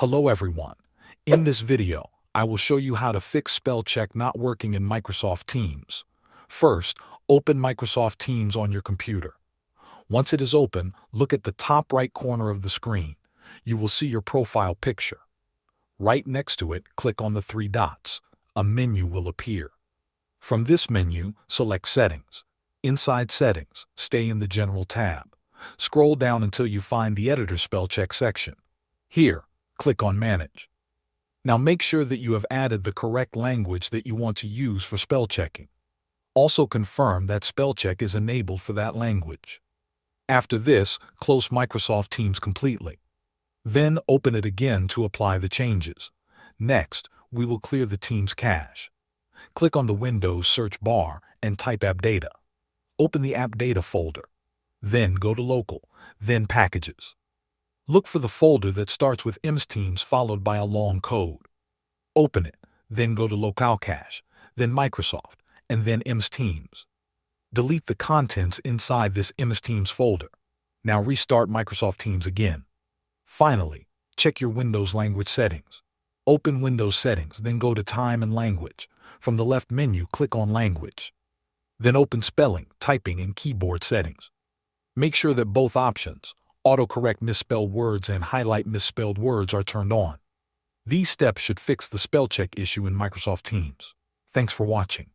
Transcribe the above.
Hello everyone. In this video, I will show you how to fix spell check not working in Microsoft Teams. First, open Microsoft Teams on your computer. Once it is open, look at the top right corner of the screen. You will see your profile picture. Right next to it, click on the three dots. A menu will appear. From this menu, select Settings. Inside Settings, stay in the General tab. Scroll down until you find the Editor Spell Check section. Here, click on Manage. Now make sure that you have added the correct language that you want to use for spell checking. Also confirm that spell check is enabled for that language. After this, close Microsoft Teams completely. Then open it again to apply the changes. Next, we will clear the Teams cache. Click on the Windows search bar and type App Data. Open the App Data folder. Then go to Local, then Packages. Look for the folder that starts with MS Teams followed by a long code. Open it, then go to Local Cache, then Microsoft, and then MS Teams. Delete the contents inside this MS Teams folder. Now restart Microsoft Teams again. Finally, check your Windows language settings. Open Windows Settings, then go to Time and Language. From the left menu, click on Language. Then open Spelling, Typing, and Keyboard Settings. Make sure that both options, autocorrect misspelled words and highlight misspelled words, are turned on. These steps should fix the spell check issue in Microsoft Teams. Thanks for watching.